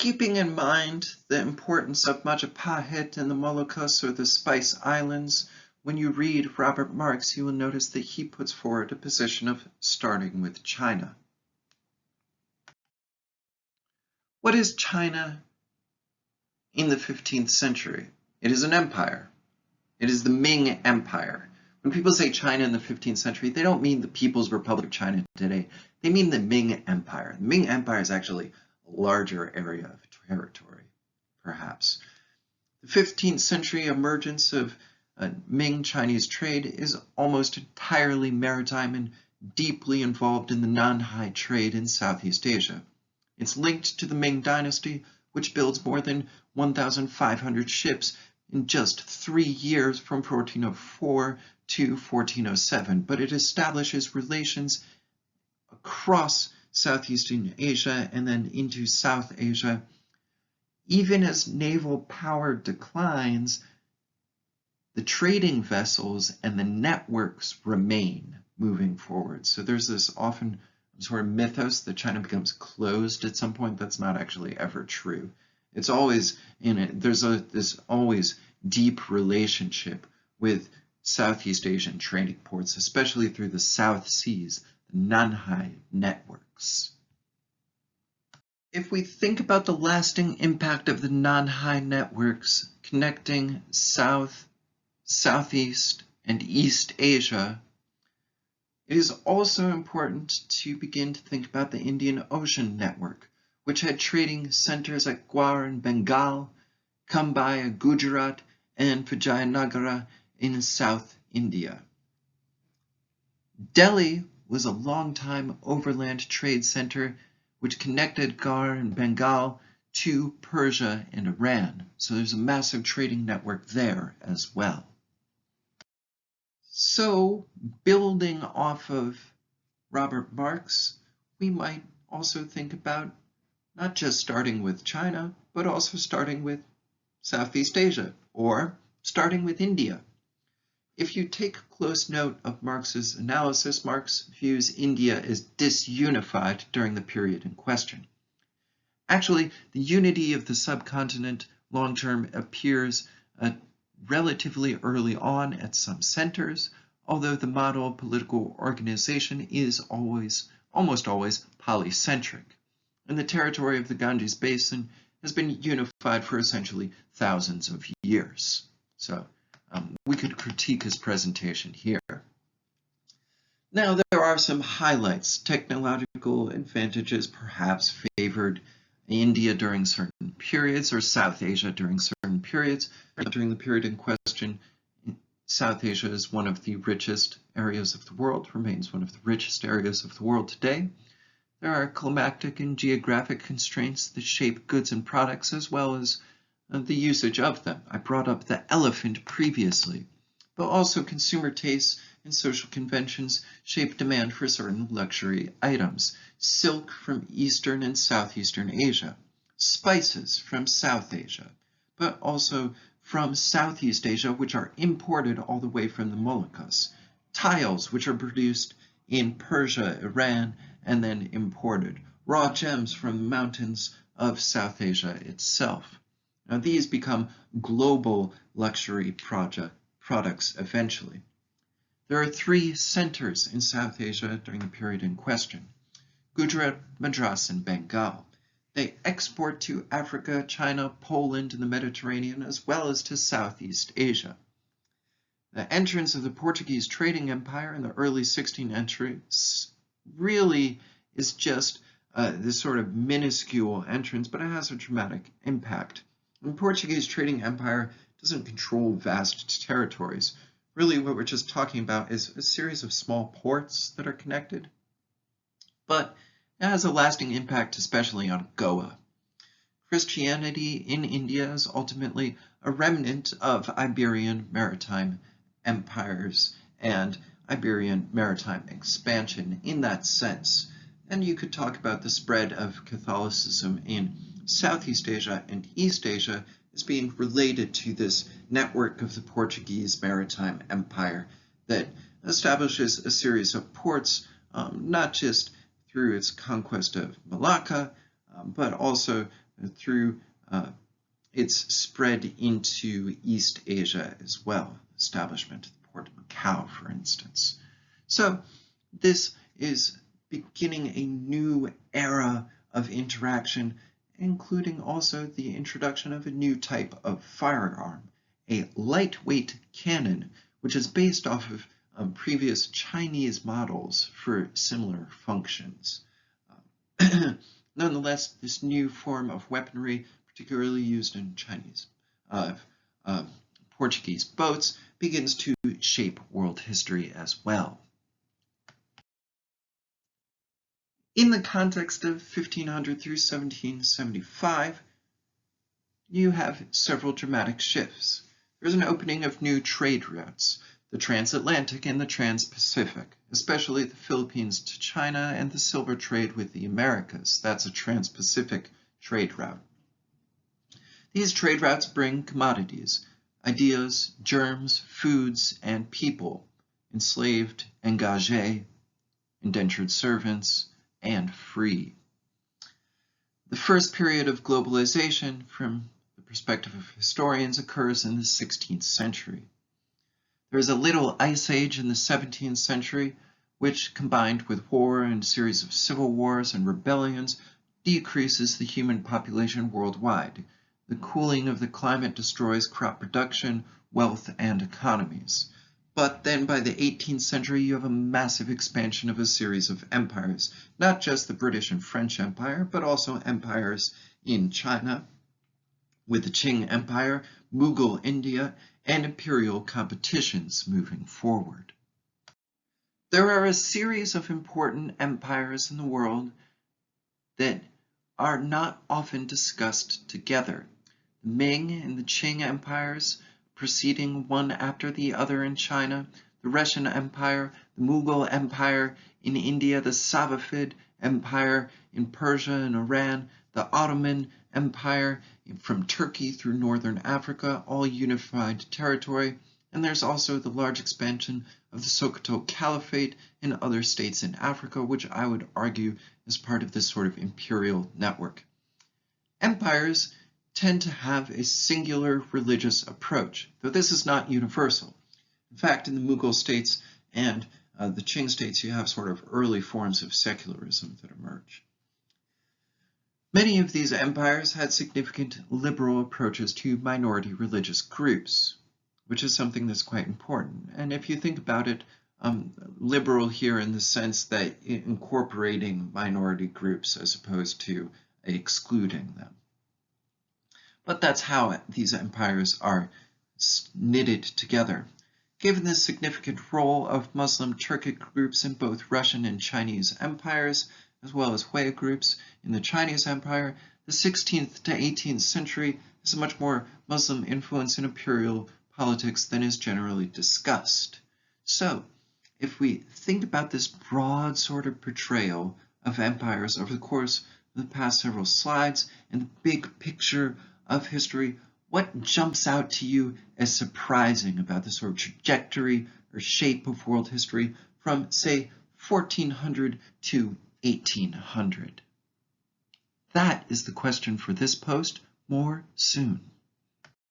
Keeping in mind the importance of Majapahit and the Moluccas or the Spice Islands, when you read Robert Marx, you will notice that he puts forward a position of starting with China. What is China in the 15th century? It is an empire. It is the Ming Empire. When people say China in the 15th century, they don't mean the People's Republic of China today. They mean the Ming Empire. The Ming Empire is actually a larger area of territory, perhaps. The 15th century emergence of Ming Chinese trade is almost entirely maritime and deeply involved in the Nanhai trade in Southeast Asia. It's linked to the Ming Dynasty, which builds more than 1,500 ships in just 3 years from 1404 to 1407, but it establishes relations across Southeastern Asia and then into South Asia. Even as naval power declines, the trading vessels and the networks remain moving forward. So there's this often sort of mythos that China becomes closed at some point. That's not actually ever true. It's always in it. There's this always deep relationship with Southeast Asian trading ports, especially through the South Seas, the Nanhai networks. If we think about the lasting impact of the Nanhai networks connecting South, Southeast, and East Asia, it is also important to begin to think about the Indian Ocean network, which had trading centers at Gwar in Bengal, Cambay, Gujarat, and Vijayanagara in South India. Delhi was a long-time overland trade center which connected Gwar and Bengal to Persia and Iran. So there's a massive trading network there as well. So, building off of Robert Marx, we might also think about not just starting with China, but also starting with Southeast Asia, or starting with India. If you take close note of Marx's analysis, Marx views India as disunified during the period in question. Actually, the unity of the subcontinent long-term appears relatively early on at some centers, although the model of political organization is almost always polycentric. And the territory of the Ganges Basin has been unified for essentially thousands of years. So we could critique his presentation here. Now there are some highlights. Technological advantages perhaps favored India during certain periods, or South Asia during certain periods. During the period in question, South Asia is one of the richest areas of the world, remains one of the richest areas of the world today. There are climatic and geographic constraints that shape goods and products as well as the usage of them. I brought up the elephant previously, but also consumer tastes and social conventions shape demand for certain luxury items. Silk from Eastern and Southeastern Asia, spices from South Asia, but also from Southeast Asia, which are imported all the way from the Moluccas. Tiles, which are produced in Persia, Iran, and then imported. Raw gems from the mountains of South Asia itself. Now these become global luxury products eventually. There are 3 centers in South Asia during the period in question: Gujarat, Madras, and Bengal. They export to Africa, China, Poland, and the Mediterranean, as well as to Southeast Asia. The entrance of the Portuguese trading empire in the early 16th century really is just this sort of minuscule entrance, but it has a dramatic impact. The Portuguese trading empire doesn't control vast territories. Really, what we're just talking about is a series of small ports that are connected, but it has a lasting impact, especially on Goa. Christianity in India is ultimately a remnant of Iberian maritime empires and Iberian maritime expansion in that sense. And you could talk about the spread of Catholicism in Southeast Asia and East Asia as being related to this network of the Portuguese maritime empire that establishes a series of ports, not just through its conquest of Malacca, but also through its spread into East Asia as well, establishment of the port of Macau, for instance. So this is beginning a new era of interaction, including also the introduction of a new type of firearm, a lightweight cannon, which is based off of previous Chinese models for similar functions. Nonetheless, this new form of weaponry, particularly used in Chinese, Portuguese boats, begins to shape world history as well. In the context of 1500 through 1775, you have several dramatic shifts. There's an opening of new trade routes, the transatlantic and the trans-Pacific, especially the Philippines to China and the silver trade with the Americas. That's a trans-Pacific trade route. These trade routes bring commodities, ideas, germs, foods, and people, enslaved, engagés, indentured servants, and free. The first period of globalization, from the perspective of historians, occurs in the 16th century. There is a little ice age in the 17th century, which, combined with war and a series of civil wars and rebellions, decreases the human population worldwide. The cooling of the climate destroys crop production, wealth, and economies. But then by the 18th century, you have a massive expansion of a series of empires, not just the British and French Empire, but also empires in China, with the Qing Empire, Mughal India, and imperial competitions moving forward. There are a series of important empires in the world that are not often discussed together. The Ming and the Qing empires, proceeding one after the other in China, the Russian Empire, the Mughal Empire in India, the Safavid Empire in Persia and Iran, the Ottoman Empire from Turkey through northern Africa, all unified territory, and there's also the large expansion of the Sokoto Caliphate in other states in Africa, which I would argue is part of this sort of imperial network. Empires tend to have a singular religious approach, though this is not universal. In fact, in the Mughal states and the Qing states, you have sort of early forms of secularism that emerge. Many of these empires had significant liberal approaches to minority religious groups, which is something that's quite important. And if you think about it, liberal here in the sense that incorporating minority groups as opposed to excluding them. But that's how these empires are knitted together. Given the significant role of Muslim Turkic groups in both Russian and Chinese empires, as well as Hui groups in the Chinese Empire, the 16th to 18th century has a much more Muslim influence in imperial politics than is generally discussed. So, if we think about this broad sort of portrayal of empires over the course of the past several slides and the big picture of history, what jumps out to you as surprising about the sort of trajectory or shape of world history from, say, 1400 to 1800? That is the question for this post. More soon.